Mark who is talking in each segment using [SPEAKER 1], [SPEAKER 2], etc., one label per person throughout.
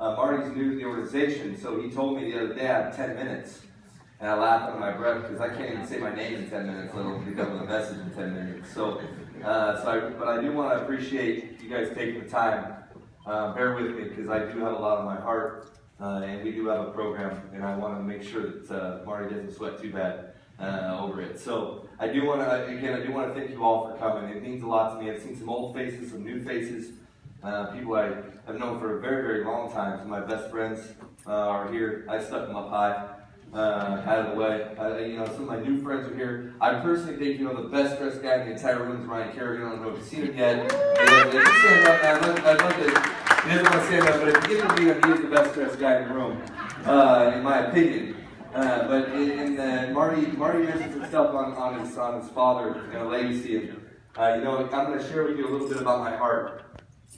[SPEAKER 1] Marty's new to the organization, so he told me the other day I have 10 minutes. And I laughed under my breath because I can't even say my name in 10 minutes, let alone get done with a message in 10 minutes. But I do want to appreciate you guys taking the time. Bear with me because I do have a lot on my heart, and we do have a program, and I want to make sure that Marty doesn't sweat too bad over it. So I do want to thank you all for coming. It means a lot to me. I've seen some old faces, some new faces, people I have known for a very, very long time. Some of my best friends are here. I stuck them up high. Out of the way. Some of my new friends are here. I personally think, the best dressed guy in the entire room is Ryan Kerrigan. I don't know if you've seen him yet. He doesn't stand up. I'd love to. He doesn't want to stand up, but if you get to meet him, he is the best dressed guy in the room, in my opinion. But Marty mentions himself on his father and a legacy. And I'm going to share with you a little bit about my heart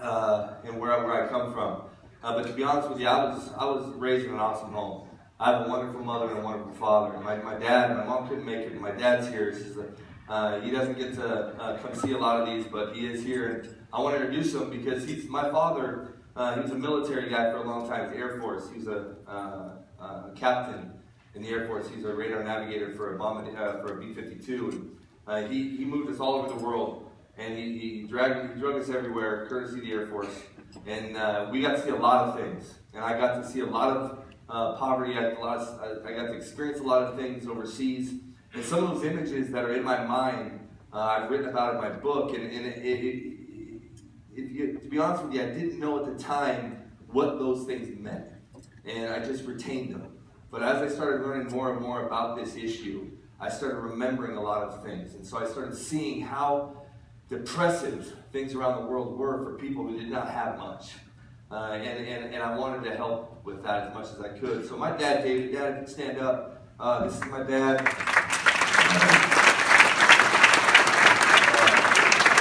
[SPEAKER 1] and where I come from. But to be honest with you, I was raised in an awesome home. I have a wonderful mother and a wonderful father. My mom couldn't make it. My dad's here. He doesn't get to come see a lot of these, but he is here. And I want to introduce him because my father. He was a military guy for a long time. The Air Force. He was a captain in the Air Force. He's a radar navigator for a B-52. And he moved us all over the world, and he drug us everywhere, courtesy of the Air Force. And we got to see a lot of things, and I got to see a lot of poverty. I got to experience a lot of things overseas, and some of those images that are in my mind, I've written about in my book. And to be honest with you, I didn't know at the time what those things meant, and I just retained them. But as I started learning more and more about this issue, I started remembering a lot of things, and so I started seeing how depressive things around the world were for people who did not have much. And I wanted to help with that as much as I could. So my dad, David, stand up. This is my dad.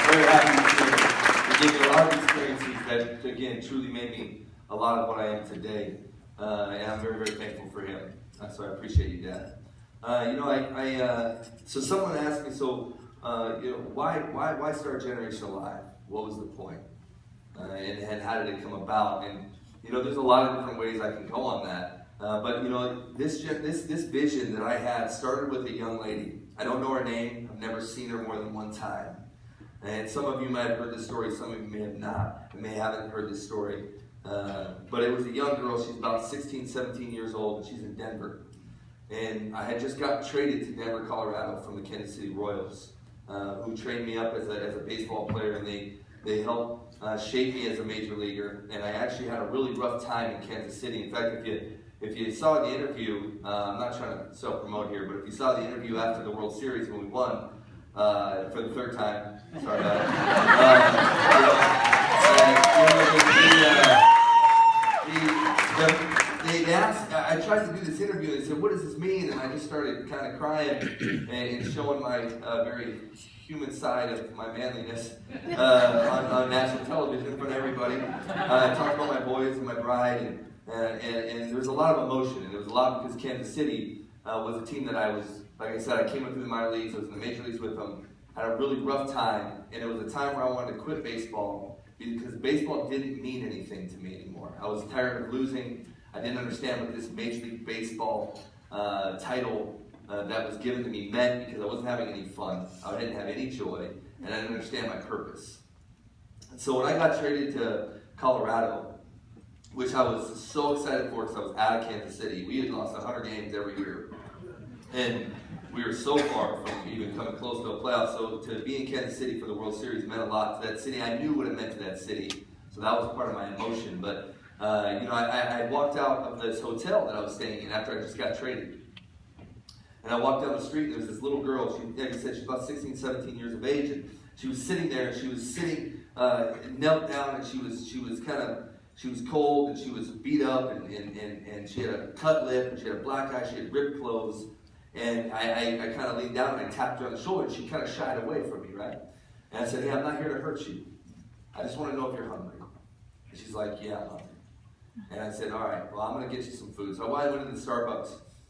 [SPEAKER 1] Very happy to give you a lot of experiences that, again, truly made me a lot of what I am today. And I'm very, very thankful for him. So I appreciate you, Dad. So someone asked me, why start Generation Alive? What was the point? And how did it come about? And there's a lot of different ways I can go on that. But this vision that I had started with a young lady. I don't know her name. I've never seen her more than one time. And some of you might have heard this story. Some of you may have not. You may haven't heard this story. But it was a young girl. She's about 16, 17 years old, and she's in Denver. And I had just gotten traded to Denver, Colorado from the Kansas City Royals, who trained me up as a baseball player, and they helped shape me as a major leaguer. And I actually had a really rough time in Kansas City. In fact, if you saw the interview, I'm not trying to self-promote here, but if you saw the interview after the World Series when we won for the third time, sorry about it. They asked, I tried to do this interview, and they said, what does this mean? And I just started kind of crying and showing my very human side of my manliness on national television in front of everybody. I talked about my boys and my bride, and there was a lot of emotion, and there was a lot because Kansas City was a team that I was, like I said, I came up through the minor leagues, I was in the major leagues with them, had a really rough time, and it was a time where I wanted to quit baseball because baseball didn't mean anything to me anymore. I was tired of losing. I didn't understand what this Major League Baseball title that was given to me meant because I wasn't having any fun. I didn't have any joy, and I didn't understand my purpose. And so when I got traded to Colorado, which I was so excited for because I was out of Kansas City, we had lost 100 games every year. And we were so far from even coming close to a playoff. So to be in Kansas City for the World Series meant a lot to that city. I knew what it meant to that city. So that was part of my emotion. But I walked out of this hotel that I was staying in after I just got traded. And I walked down the street, and there was this little girl. She, like I said, she's about 16, 17 years of age, and she was sitting there, and she was sitting, knelt down, and she was cold, and she was beat up, and she had a cut lip, and she had a black eye, she had ripped clothes. And I kind of leaned down, and I tapped her on the shoulder, and she kind of shied away from me, right? And I said, hey, I'm not here to hurt you. I just want to know if you're hungry. And she's like, yeah, I'm hungry. And I said, all right, well, I'm going to get you some food. So I went into the Starbucks,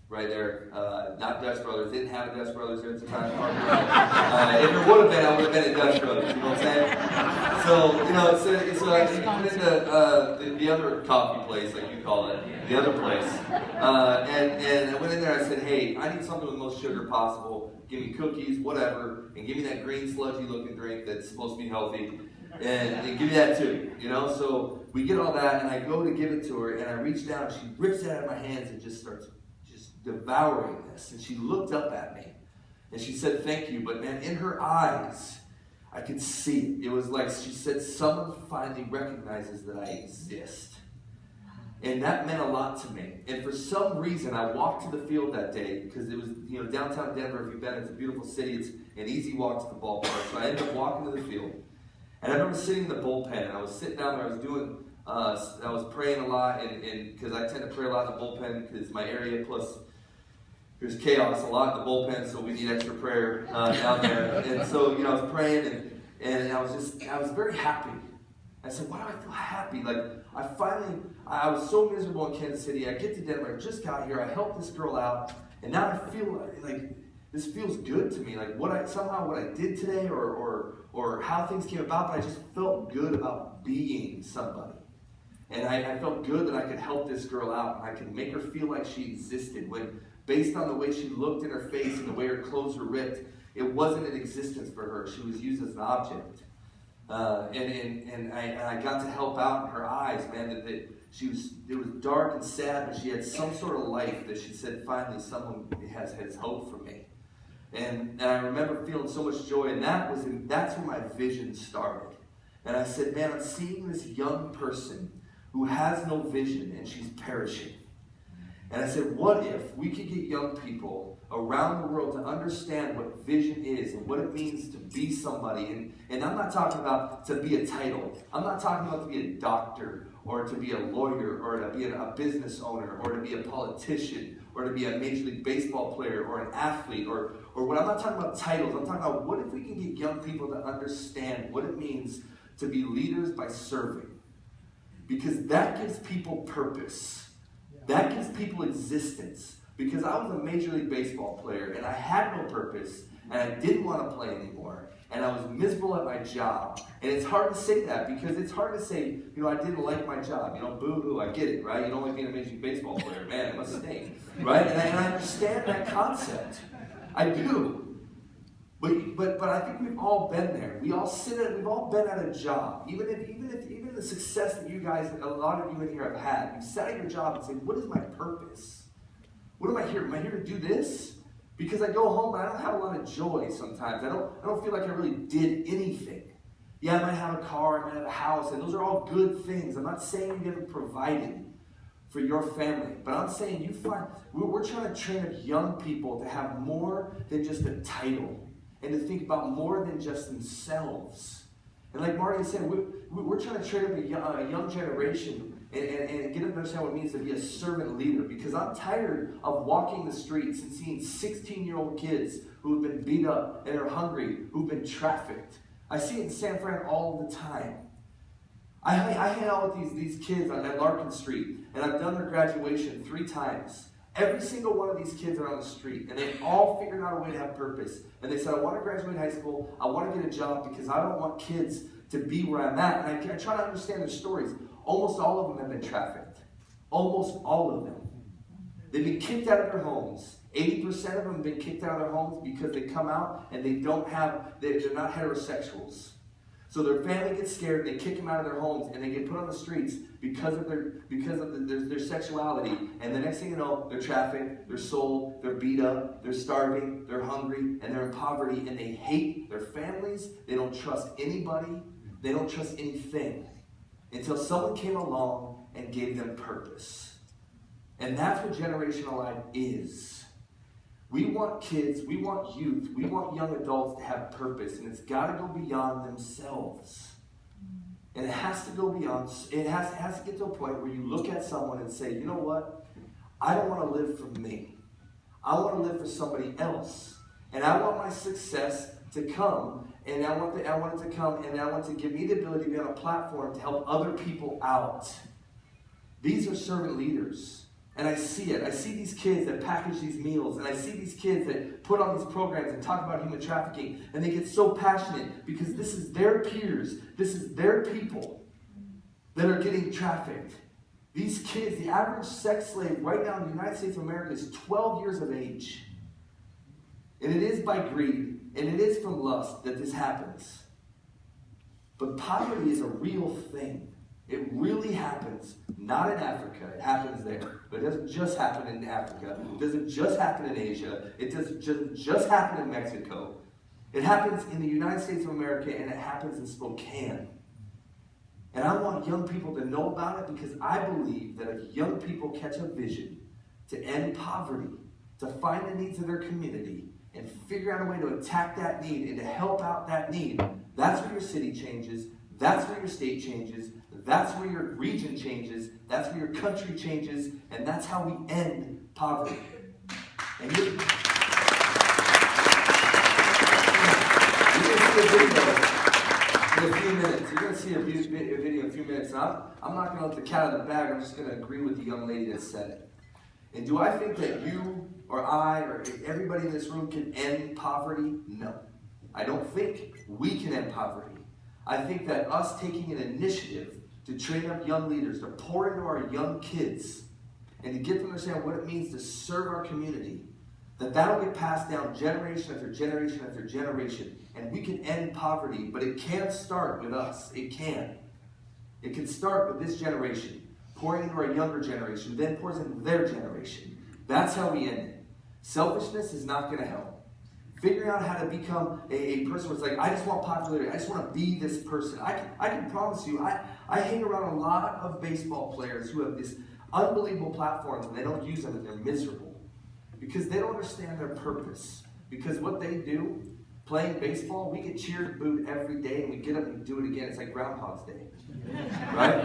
[SPEAKER 1] right there. Not Dutch Brothers. Didn't have a Dutch Brothers there at the time. If it would have been, I would have been at Dutch Brothers. You know what I'm saying? So, you know, you went into the other coffee place, like you call it, the other place. And I went in there, I said, hey, I need something with the most sugar possible. Give me cookies, whatever, and give me that green sludgy looking drink that's supposed to be healthy. And give me that too, you know? So we get all that, and I go to give it to her, and I reach down, she rips it out of my hands and just starts devouring this. And she looked up at me, and she said, thank you. But man, in her eyes, I could see it. It was like she said, someone finally recognizes that I exist. And that meant a lot to me. And for some reason, I walked to the field that day because it was, you know, downtown Denver. If you've been, it's a beautiful city. It's an easy walk to the ballpark. So I ended up walking to the field. And I remember sitting in the bullpen. And I was sitting down there. I was praying a lot. And because I tend to pray a lot in the bullpen because it's my area. Plus, there's chaos a lot in the bullpen. So we need extra prayer down there. And so, you know, I was praying. And I was very happy. I said, why do I feel happy? Like, I was so miserable in Kansas City. I get to Denver, I just got here, I helped this girl out, and now I feel like this feels good to me. Like what I did today or how things came about, but I just felt good about being somebody. And I felt good that I could help this girl out, and I could make her feel like she existed when, based on the way she looked in her face and the way her clothes were ripped, it wasn't an existence for her. She was used as an object. And I got to help out in her eyes, man, it was dark and sad, but she had some sort of life that she said, finally, someone has hope for me. And I remember feeling so much joy, and that's when my vision started. And I said, man, I'm seeing this young person who has no vision, and she's perishing. And I said, what if we could get young people around the world to understand what vision is and what it means to be somebody. And I'm not talking about to be a title. I'm not talking about to be a doctor or to be a lawyer or to be a business owner or to be a politician or to be a Major League Baseball player or an athlete or what. I'm not talking about titles. I'm talking about what if we can get young people to understand what it means to be leaders by serving. Because that gives people purpose. That gives people existence. Because I was a Major League Baseball player and I had no purpose and I didn't want to play anymore and I was miserable at my job. And it's hard to say that because it's hard to say, you know, I didn't like my job. You know, boo-hoo, I get it, right? You don't like being a Major League Baseball player. Man, it must stink, right? And I understand that concept. I do. But I think we've all been there. We've all been at a job. Even the success that you guys, a lot of you in here have had, you sat at your job and say, what is my purpose? What am I here? Am I here to do this? Because I go home and I don't have a lot of joy sometimes. I don't feel like I really did anything. Yeah, I might have a car, I might have a house, and those are all good things. I'm not saying you haven't provided for your family, but I'm saying we're trying to train up young people to have more than just a title and to think about more than just themselves. And like Marty said, we're trying to train up a young generation and get them to understand what it means to be a servant leader. Because I'm tired of walking the streets and seeing 16-year-old kids who have been beat up and are hungry, who've been trafficked. I see it in San Fran all the time. I hang out with these kids on Larkin Street, and I've done their graduation 3 times. Every single one of these kids are on the street, and they've all figured out a way to have purpose. And they said, I want to graduate high school, I want to get a job because I don't want kids to be where I'm at. And I try to understand their stories. Almost all of them have been trafficked. Almost all of them. They've been kicked out of their homes. 80% of them have been kicked out of their homes because they come out and they're not heterosexuals. So their family gets scared, they kick them out of their homes, and they get put on the streets because of their sexuality. And the next thing you know, they're trafficked, they're sold, they're beat up, they're starving, they're hungry, and they're in poverty, and they hate their families. They don't trust anybody. They don't trust anything until someone came along and gave them purpose. And that's what generational life is. We want kids, we want youth, we want young adults to have purpose, and it's got to go beyond themselves. And it has to go beyond, it has to get to a point where you look at someone and say, you know what? I don't want to live for me. I want to live for somebody else. And I want my success to come, and I want it to come, and I want to give me the ability to be on a platform to help other people out. These are servant leaders. And I see it. I see these kids that package these meals, and I see these kids that put on these programs and talk about human trafficking, and they get so passionate because this is their peers, this is their people that are getting trafficked. These kids, the average sex slave right now in the United States of America is 12 years of age. And it is by greed, and it is from lust that this happens. But poverty is a real thing. It really happens, not in Africa, it happens there. But it doesn't just happen in Africa. It doesn't just happen in Asia. It doesn't just happen in Mexico. It happens in the United States of America, and it happens in Spokane. And I want young people to know about it because I believe that if young people catch a vision to end poverty, to find the needs of their community, and figure out a way to attack that need and to help out that need, that's where your city changes, that's where your state changes, that's where your region changes, that's where your country changes, and that's how we end poverty. And you're going to see a video in a few minutes. You're going to see a video in a few minutes. And I'm not going to let the cat out of the bag. I'm just going to agree with the young lady that said it. And do I think that you or I or everybody in this room can end poverty? No. I don't think we can end poverty. I think that us taking an initiative to train up young leaders, to pour into our young kids, and to get them to understand what it means to serve our community, that'll get passed down generation after generation after generation, and we can end poverty, but it can't start with us. It can. It can start with this generation, pouring into our younger generation, then pours into their generation. That's how we end it. Selfishness is not going to help. Figuring out how to become a person who's like, I just want popularity. I just want to be this person. I can promise you, I hang around a lot of baseball players who have these unbelievable platforms and they don't use them and they're miserable because they don't understand their purpose. Because what they do, playing baseball, we get cheered and booed every day and we get up and do it again. It's like Groundhog's Day. Right?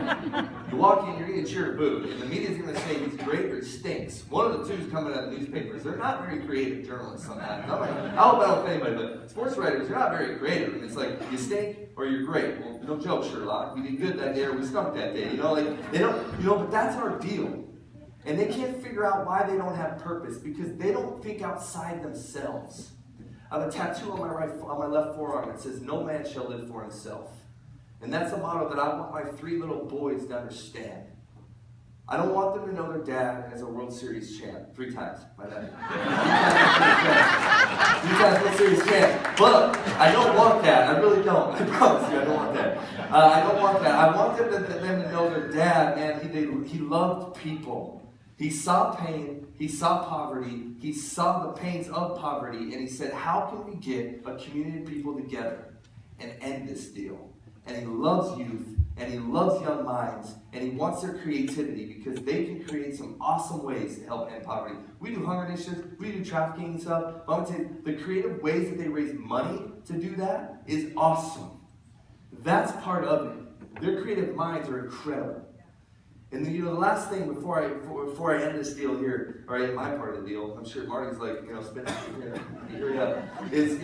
[SPEAKER 1] You walk in, you're getting cheered and booed, and the media's going to say he's great or he stinks. One of the two is coming out of the newspapers. They're not very creative journalists sometimes. I hope I don't offend anybody, but sports writers, they're not very creative. And it's like, you stink or you're great. Well, no joke, Sherlock. We did good that day or we stunk that day. They don't, but that's our deal. And they can't figure out why they don't have purpose because they don't think outside themselves. I have a tattoo on my left forearm that says, "No man shall live for himself." And that's a motto that I want my 3 little boys to understand. I don't want them to know their dad as a World Series champ. 3 times, my dad. 3 times World Series champ. But I don't want that. I really don't. I promise you, I don't want that. I don't want that. I want them to know their dad, man, he loved people. He saw pain, he saw poverty, he saw the pains of poverty, and he said, how can we get a community of people together and end this deal? And he loves youth, and he loves young minds, and he wants their creativity because they can create some awesome ways to help end poverty. We do hunger initiatives, we do trafficking and stuff, but I'm going to tell you, the creative ways that they raise money to do that is awesome. That's part of it. Their creative minds are incredible. And then, the last thing before I end this deal here, or in my part of the deal, I'm sure Marty's like, spinning hurry up, is,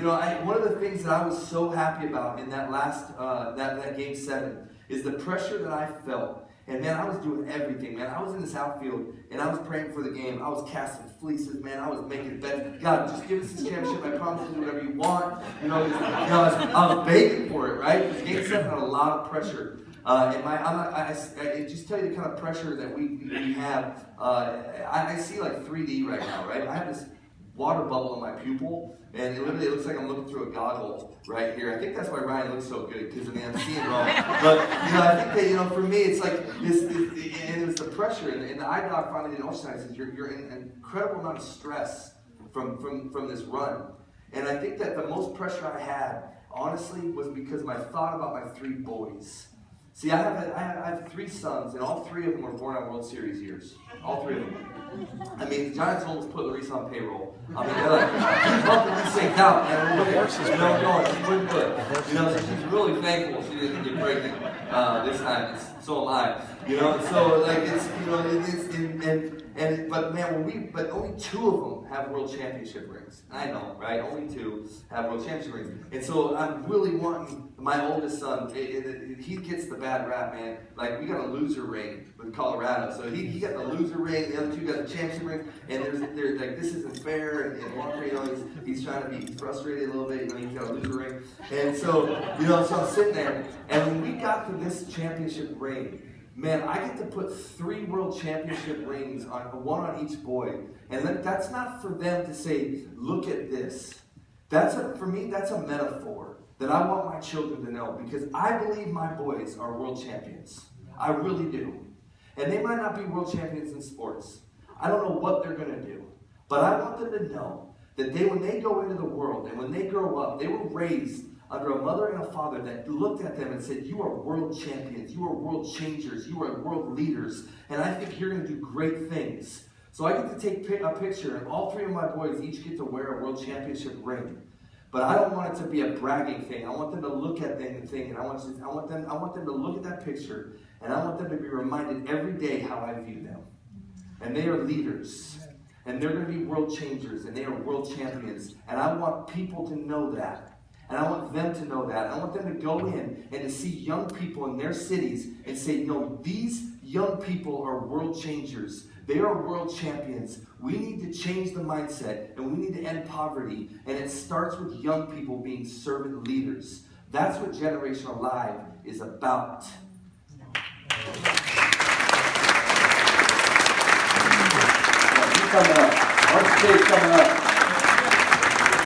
[SPEAKER 1] one of the things that I was so happy about in that last, that Game 7 is the pressure that I felt. And man, I was doing everything, man. I was in this outfield, and I was praying for the game. I was casting fleeces, man. I was making bets. God, just give us this championship. I promise to do whatever you want. I was begging for it, right? Because Game 7 had a lot of pressure. I just tell you the kind of pressure that we have. I see like 3D right now, right? I have this water bubble in my pupil, and it looks like I'm looking through a goggle right here. I think that's why Ryan looks so good, because I'm seeing wrong. But I think that for me, it's like this, and it was the pressure, and the eye doc finally did ultrasound. He says you're in an incredible amount of stress from this run, and I think that the most pressure I had, honestly, was because of my thought about my 3 boys. See, I have 3 sons, and all 3 of them were born on World Series years. All 3 of them. I mean, the Giants almost put Larissa on payroll. I mean, they're like, keep helping me synced out, man. Look at her, she's well going. She's doing good. She's really thankful she didn't get pregnant this time. So am I. You know, so like it's, you know, but man, but only 2 of them have world championship rings. I know, right? Only 2 have world championship rings. And so I'm really wanting my oldest son, he gets the bad rap, man. Like, we got a loser ring with Colorado. So he got the loser ring, the other 2 got the championship ring, and there's like, this isn't fair, and Walker, you know, he's trying to be frustrated a little bit, you know, he's got a loser ring. And so, you know, so I'm sitting there, and when we got to this championship ring, man, I get to put 3 world championship rings on, 1 on each boy. And that's not for them to say, look at this. For me, that's a metaphor that I want my children to know, because I believe my boys are world champions. I really do. And they might not be world champions in sports. I don't know what they're going to do. But I want them to know that when they go into the world and when they grow up, they were raised under a mother and a father that looked at them and said, you are world champions, you are world changers, you are world leaders, and I think you're going to do great things. So I get to take a picture, and all 3 of my boys each get to wear a world championship ring. But I don't want it to be a bragging thing. I want them to look at the thing, and I want them to look at that picture, and I want them to be reminded every day how I view them. And they are leaders, and they're going to be world changers, and they are world champions, and I want people to know that. And I want them to know that. I want them to go in and to see young people in their cities and say, no, these young people are world changers. They are world champions. We need to change the mindset, and we need to end poverty. And it starts with young people being servant leaders. That's what Generation Alive is about.
[SPEAKER 2] Coming up. Our stage coming up.